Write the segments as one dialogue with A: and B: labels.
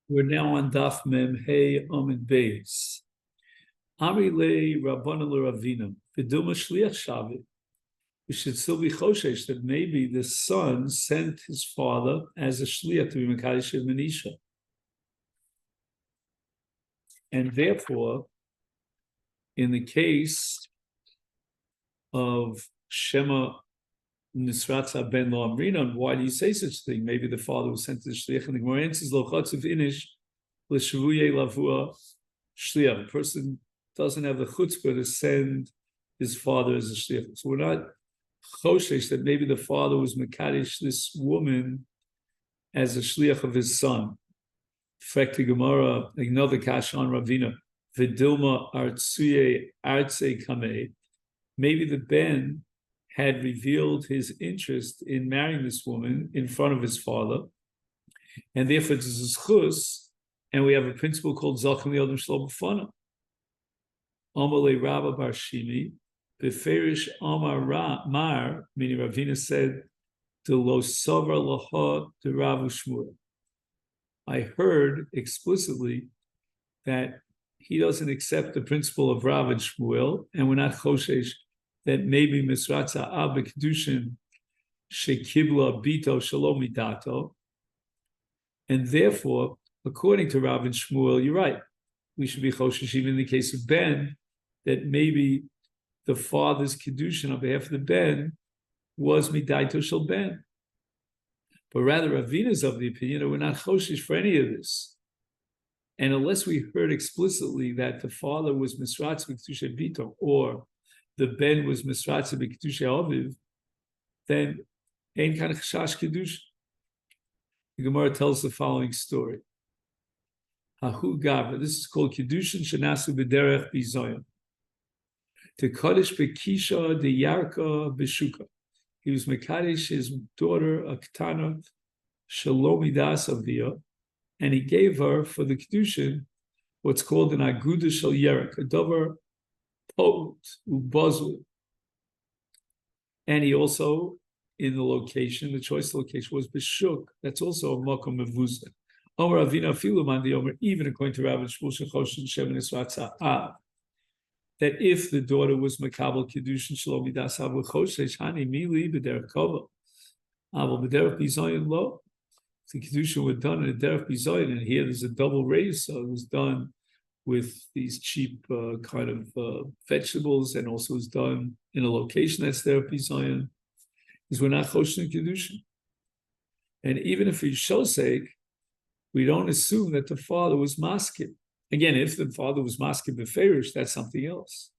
A: We're now on Daf Mem Hey Amid Beis. Ami le Rabbana le Ravina. Viduma Shliach Shavi. We should still be choshesh that maybe the son sent his father as a shliach to be Mekadosh Manisha, and therefore, in the case of Shema Nisratza ben Lo Amrinan, why do you say such a thing? Maybe the father was sent to the shliach, and the Gemara answers Lo Chatzav Inish L'Shavuye Lavua Shliach. A person doesn't have the chutzpah to send his father as a shliach. So we're not choshesh that maybe the father was mekadesh this woman as a shliach of his son. Frekti Gemara, another kash on Ravina, Vidilma Artsuye Artse Kameh. Maybe the Ben had revealed his interest in marrying this woman in front of his father, and therefore it's a zchus, and we have a principle called Zalchem Liodem Shlo B'fana. Amalei Rabba Bar Shimi, Beferish Amar Mar, meaning Ravina said, to Lo Sovar Laha to Rav Shmuel. I heard explicitly that he doesn't accept the principle of Rav and Shmuel, and we're not choshesh that maybe Misratza Ab Kiddushin Shekibla Bito Shalom Midato, and therefore, according to Rav and Shmuel, you're right. We should be choshesh even in the case of Ben, that maybe the father's Kiddushin on behalf of the Ben was Midaito Shel Ben. But rather, Ravina is of the opinion that we're not choshesh for any of this. And unless we heard explicitly that the father was Misratza B'Kedusha Bito, or the Ben was Misratza B'Kedusha Aviv, then ain't kind of chashash Kedusha. The Gemara tells the following story. Hahu Gavra, this is called Kiddushin Shanasu B'derech Bizoyon. To Kaddish Bekisha de Yarka Beshuka. He was Mekadesh, his daughter, Aktana, Shalomidas Avia, and he gave her for the Kiddushin what's called an Aguda Shal Yerek, a dover potent, ubazul. And he also, in the location, the choice location was Beshuk. That's also a Makom Mevuzah. Omer Avina Filuman the Omer, even according to Rabbi Shmuel Shechoshin Shem Nisratza, that if the daughter was Makabel Kiddushin Shalom Midas Avu Choshesh Hani Mili B'derech Kova Avu B'derech Bizayin Lo, the Kiddushin were done in a Derech Bizayin, and here there's a double raise, so it was done with these cheap kind of vegetables, and also was done in a location that's Derech Bizayin, because we're not Choshesh Kiddushin. And even if it's Shosek, we don't assume that the father was maskim. Again, if the father was maskim beferish, that's something else.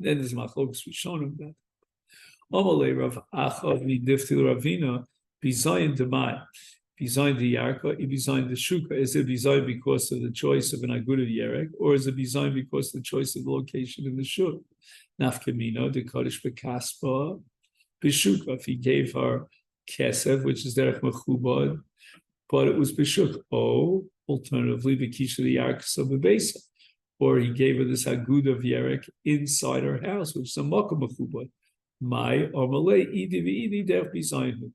A: Then there's machlokes rishonim that. Amalei Rav Achav midiftil Ravina bizayin demai, bizayin the yarka, bizayin the shuka. Is it bizayin because of the choice of an agudah yerek, or is it bizayin because of the choice of the location in the shuk? Nafkamino the kaddish bekaspa b'shuka. If he gave her kesef, which is derech mechubad, but it was b'shuk. Oh, alternatively, Bekisha the Yarkas of Bebesa, or he gave her this Agud of Yerek inside her house, which is a Makom Mechubad. My or Malay Idi Derech Bizayin.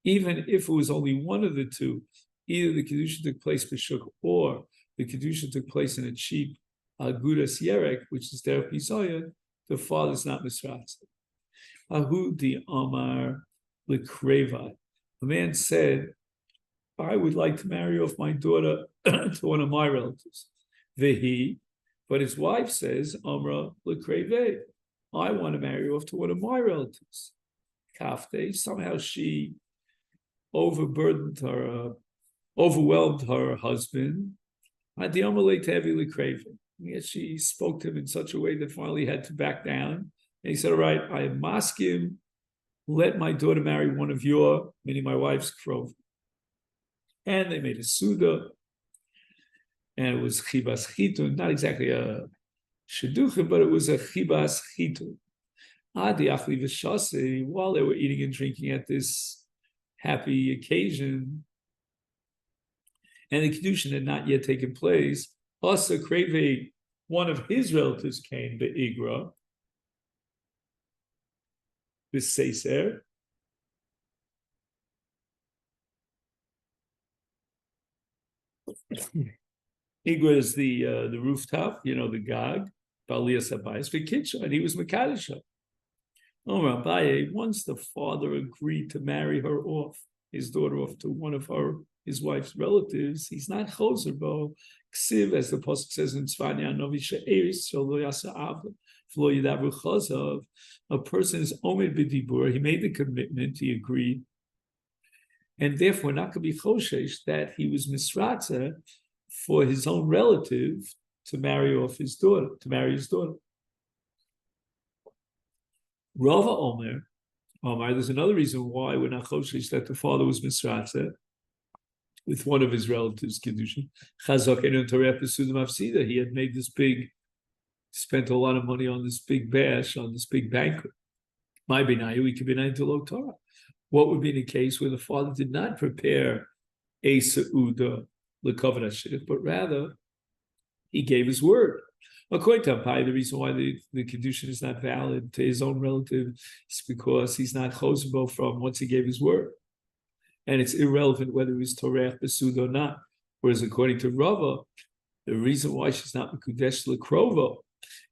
A: Even if it was only one of the two, either the Kiddushin took place b'shuk, or the Kiddushin took place in a cheap Agudas Yerek, which is Derech Bizayin, the father's not Misratza. Ahu di Amar Lekrevai. A man said, I would like to marry off my daughter to one of my relatives. Vehi, but his wife says, Amra Lekreve, I want to marry off to one of my relatives. Kafte, somehow she overwhelmed her husband. Adi Amra Letevi Lekreve. Yet she spoke to him in such a way that finally he had to back down. And he said, all right, I am maskim, let my daughter marry one of your, meaning my wife's krov. And they made a suda, and it was chibas chitun, not exactly a shidduchim, but it was a chibas chitun. Adi achli v'shasi, while they were eating and drinking at this happy occasion, and the Kiddushin had not yet taken place, Asa Kreve, one of his relatives came, be'igra, b'seiser, Igwa is the rooftop, the gag, Balias Abayis, Vikitcha, and he was Makadisha. Oh, Rabbi, once the father agreed to marry her off, his daughter off to one of his wife's relatives, he's not Choserbo, Ksiv, as the Pasuk says in Tzvanya Novi She'eris, Sholo Yasa Avla, Flo Yidavru Chazav, a person is Omed B'dibur, he made the commitment, he agreed, and therefore not going to be Choshesh that he was Misratza for his own relative to marry off his daughter, his daughter. Rava Omer, there's another reason why we're not Choshesh that the father was Misratza with one of his relatives, Kiddushin. He had made this spent a lot of money on this big bash, on this big banquet. My Binayu, we could be to Lo Torah. What would be the case where the father did not prepare a Sa'uda, but rather he gave his word. According to Ampai, the reason why the Kiddushin is not valid to his own relative is because he's not Chosbo from once he gave his word. And it's irrelevant whether it was Torah Besud or not. Whereas according to Rava, the reason why she's not Mekudesh Lekrova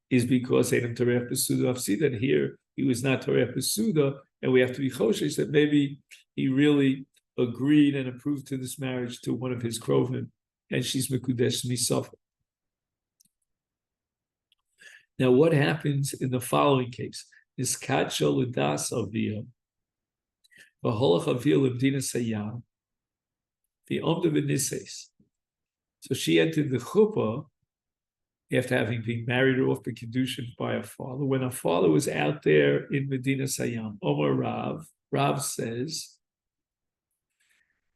A: is because Adam Torah Besuda Afsida, and here he was not Torah Besuda, and we have to be Choshesh that maybe he really agreed and approved to this marriage to one of his Krovim, and she's Mekudesh Misafa. Now, what happens in the following case? Is Kacha Lidas Aviyah, V'holach Aviyah Limdina Sayam, V'omda V'nises. So she entered the chuppah after having been married off the Kiddushin by her father. When her father was out there in Medina Sayam, Omar Rav says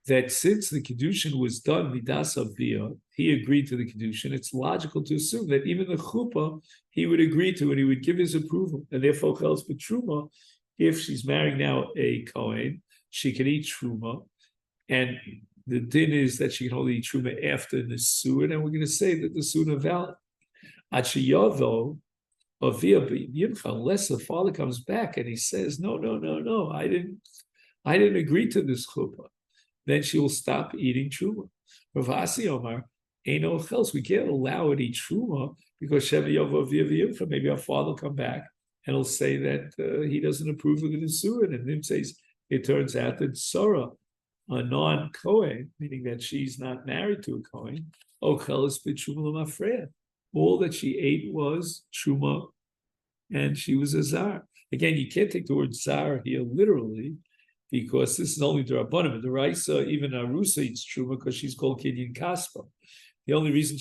A: that since the Kiddushin was done, Midas Aviyah, he agreed to the Kiddushin, it's logical to assume that even the chuppah he would agree to and he would give his approval. And therefore, Chels B'Truma, if she's marrying now a Kohen, she can eat Truma. And the din is that she can only eat Truma after the Nisuin, and we're going to say that the Nisuin are valid. Achiyavo, unless the father comes back and he says, no, I didn't agree to this chuppah, then she will stop eating Truma. Ravasi Omar, ain't no else. We can't allow her to eat Truma because maybe our father will come back and he'll say that he doesn't approve of the Nisuin, and then says it turns out that Sarah, a non-Kohen, meaning that she's not married to a Kohen, all that she ate was Truma, and she was a Zar. Again, you can't take the word Zar here literally, because this is only the Rabbanim. The Raisa, even Arusa eats Truma because she's called Kinyan Kaspa. The only reason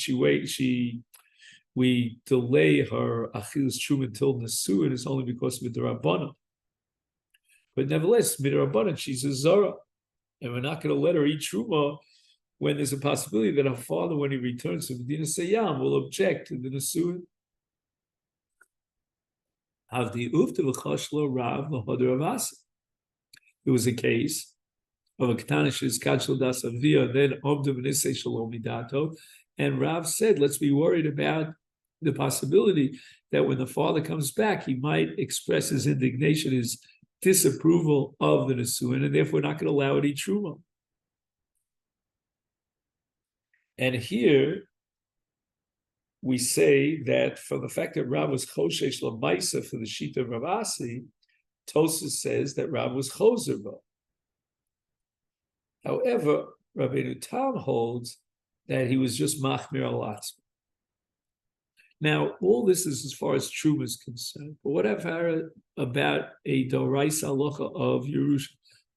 A: we delay her Achilles Truma until Nasuin is only because of the Rabbanim. But nevertheless, Midrabanan, she's a Zara. And we're not going to let her eat Truma when there's a possibility that her father, when he returns to Medina Sayyam, will object to the Nasuin. There was a case of a Ktanish's Kachel Das Aviyah, then Omdu V'nisei Shalom Midato, and Rav said, let's be worried about the possibility that when the father comes back, he might express his indignation, his disapproval of the Nisuin, and therefore not going to allow it to eat Truma. And here we say that from the fact that Rav was Choshesh L'maisa for the Shita of Rav Asi, Tosas says that Rav was Chozerba. However, Rabbeinu Tam holds that he was just Machmir Alatzma. Now, all this is as far as Truma is concerned. But what I've heard about a Dorais Halacha of Yerusha,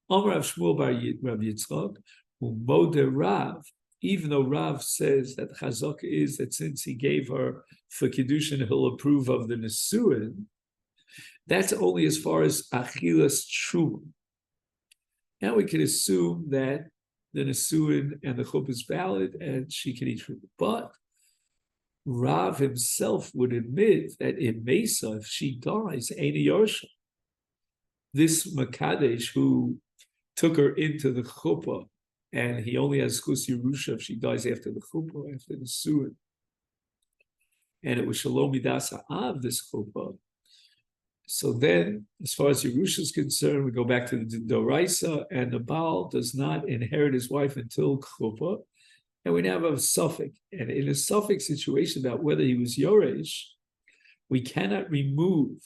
A: Amar Rav Shmuel bar Rav Yitzchak, who Mode Rav, even though Rav says that Chazaka is that since he gave her for Kiddushin, he'll approve of the Nesuin, that's only as far as Achilas Truma. Now we can assume that the Nesuin and the Chup is valid and she can eat Truma. But Rav himself would admit that in Mesa, if she dies, Eini Yorsha, this Makadesh who took her into the chuppah, and he only has Chus Yerusha if she dies after the chuppah, after the Suin, and it was Shalom Midas Ha'av, this chuppah. So then, as far as Yerusha is concerned, we go back to the Doraisa, and the Baal does not inherit his wife until chuppah, and we now have a suffix. And in a suffix situation about whether he was Yoresh, we cannot remove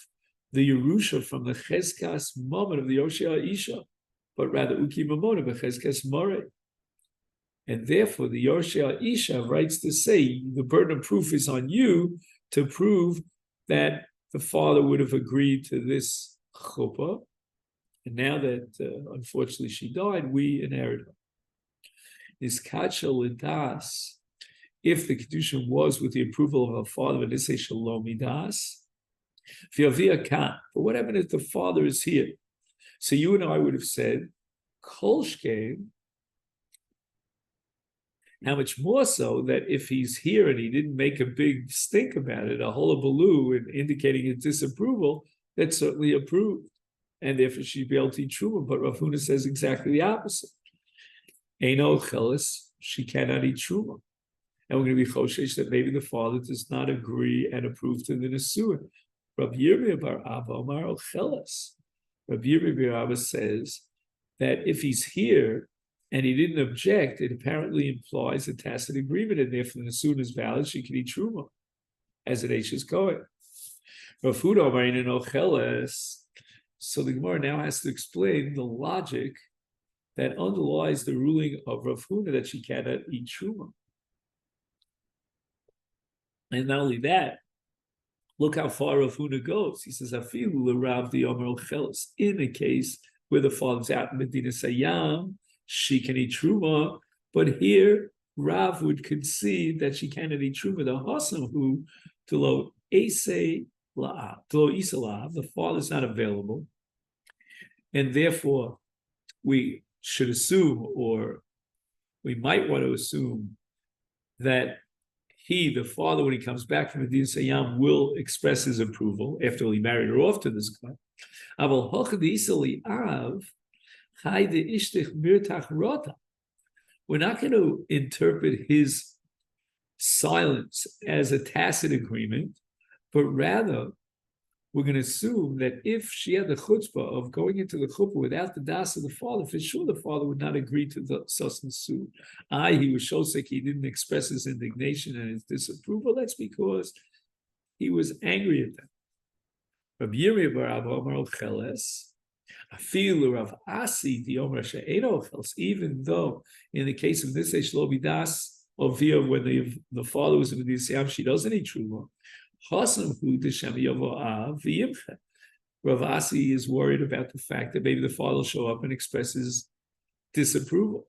A: the Yerusha from the Cheskas moment of the Yoshia Isha, but rather Uki Mamona Becheskas More. And therefore, the Yoshia Isha writes to say the burden of proof is on you to prove that the father would have agreed to this chuppah. And now that unfortunately she died, we inherit her. Is kacha lidas, if the Kiddushin was with the approval of her father, and they say shalom midas, v'avia kan. But what happened if the father is here? So you and I would have said, kol shkein, how much more so that if he's here and he didn't make a big stink about it, a hullabaloo, and indicating his disapproval, that's certainly approved. And therefore she'd be able to eat truma. But Rav Huna says exactly the opposite. Eino chelis, she cannot eat truma. And we're going to be choshesh that maybe the father does not agree and approve to the nesuah. Rabbi Yirmiyah bar Abba Omar chelis. Rabbi Yirmiyah bar Abba says that if he's here and he didn't object, it apparently implies a tacit agreement, and therefore the nesuah is valid. She can eat truma as an Eishes Kohen. Rav Huna Omar Eino chelis. So the Gemara now has to explain the logic that underlies the ruling of Rav Huna that she cannot eat truma. And not only that, look how far Rav Huna goes. He says, "Afilu l'Rav the Omer Chelis." In a case where the father's out in Medina Sayyam, she can eat truma, but here Rav would concede that she cannot eat truma. The Hassam who to lo Isay La'av, the father's not available. And therefore, we should assume, or we might want to assume, that he, the father, when he comes back from Medina Sayyam, will express his approval after he married her off to this guy. We're not going to interpret his silence as a tacit agreement, but rather we're going to assume that if she had the chutzpah of going into the chuppah without the das of the father, for sure the father would not agree to the sus nesuah. He was shosek, he didn't express his indignation and his disapproval. That's because he was angry at them. Rabbi Yirmiyah bar Abba Omar cheles, afilu Rav Asi the Omer she'eino cheles, even though in the case of this shlo bidas of Via, when the father was in the Siyam, she doesn't eat truma. Rav Asi is worried about the fact that maybe the father will show up and express his disapproval.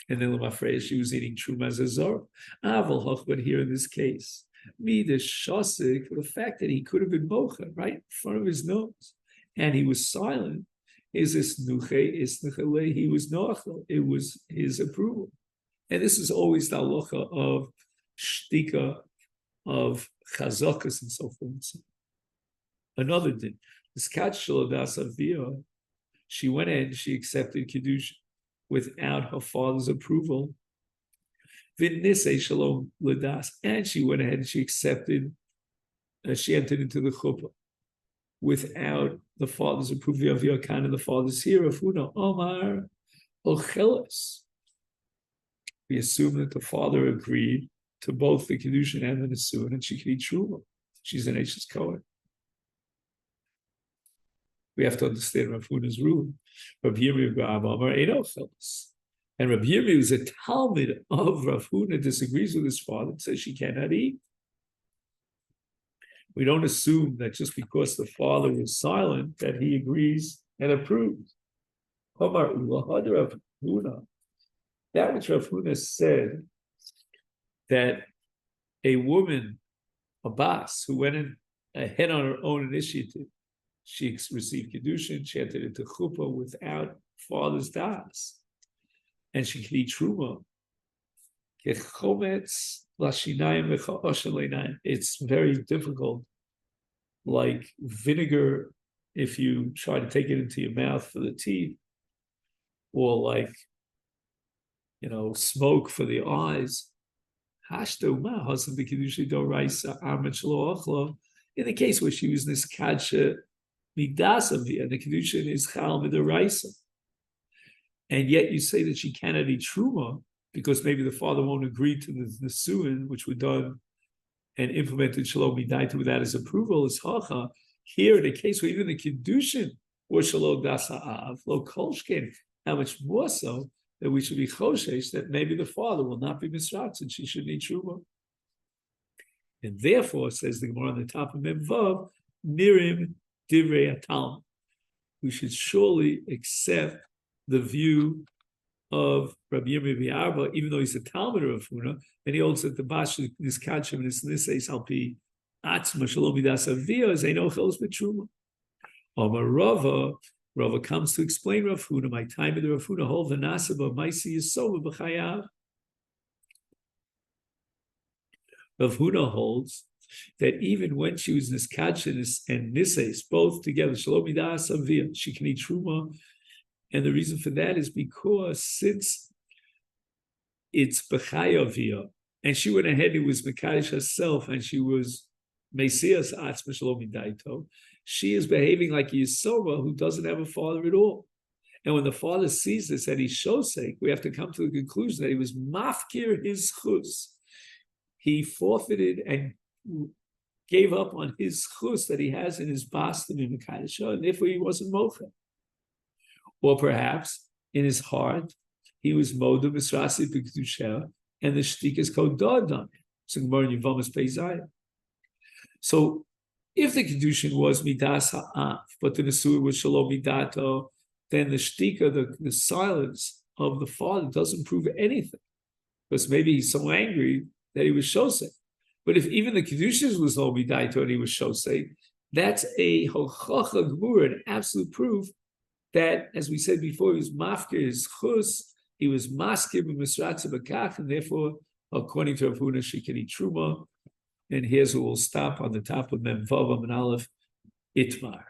A: And then Lamafreya, she was eating truma as a zor. But here in this case, the shosik, for the fact that he could have been mocha right in front of his nose, and he was silent, is this nuche, is nuchele, he was noachel, it was his approval. And this is always the halacha of shtika, of chazakas and so forth. Another thing, this Avia, she went in, she accepted Kiddushin without her father's approval. Shalom Ladas, and she went ahead and she accepted, she entered into the chuppah without the father's approval of Yakan and the father's here of Huna Omar Ocheles. We assume that the father agreed to both the Kiddushin and the Nesuah, and she can eat truma. She's an Eishes Kohen. We have to understand Rav Huna's rule. Rabbi Yirmiyah bar Abba Omar Eino Cheles. And Rabbi Yirmiyah, who's a Talmud of Rav Huna, disagrees with his father and says she cannot eat. We don't assume that just because the father was silent that he agrees and approves. Omar Rav Huna, that which Rav Huna said, that a woman, a bas, who went in ahead on her own initiative, she received Kiddushin, she entered into chuppah without father's das, and she could eat truma. It's very difficult, like vinegar, if you try to take it into your mouth for the teeth, or like, smoke for the eyes. In the case where she was this kadsha midasavi, and the Kiddushin is chal midoraisa, and yet you say that she cannot eat truma, because maybe the father won't agree to the Nisuin, which were done and implemented Shalom Midaita without his approval, is Hacha. Here, in a case where even the Kiddushin was Shalom Dasa'av, Lo Kolshkin, how much more so that we should be Choshesh, that maybe the father will not be Misratz and she should need Shuvah. And therefore, says the Gemara on the top of Mem Vav, Nirim Divrei Atalm. We should surely accept the view of Rabbi Yomi Arba, even though he's a Talmud of Huna, and he holds that the Bash is Kachim and this Nisei Salpi Atzma Shalom Midas Aviyah is Eino Chelos B'Truma. Omar Rava comes to explain Rav Huna. My time in the Rav Huna whole Vanasaba Maisi Yisova B'Chayav. Rav Huna holds that even when she was Niskachin and Niseis, both together, Shalom Midas Aviyah, she can eat Truma. And the reason for that is because since it's B'Chayaviyah, and she went ahead and was Mekadosh herself, and she was Mesias Atzma Shalom Midaito, she is behaving like a Yisova who doesn't have a father at all. And when the father sees this and he's shosek, we have to come to the conclusion that he was mafkir his chus. He forfeited and gave up on his chus that he has in his bastim in Mekadosh, and therefore he wasn't mocha. Or perhaps in his heart, he was Moda Misrasi B'Kedusha, and the shtik is called Dodon. So Gemara in Yevamos Peizayah. So if the Kiddushin was Midas Ha'af, but the Nesui was Shalom Midato, then the shtika, the silence of the father doesn't prove anything. Because maybe he's so angry that he was Shosei. But if even the Kiddushin was Shalom Midato and he was Shosei, that's a Hochacha Gemura, an absolute proof that, as we said before, he was mafkir his chus, he was maskir b'misratza b'kach, and therefore, according to Rav Huna, she can eat truma. And here's where we'll stop on the top of Mem Vav and Aleph Itmar.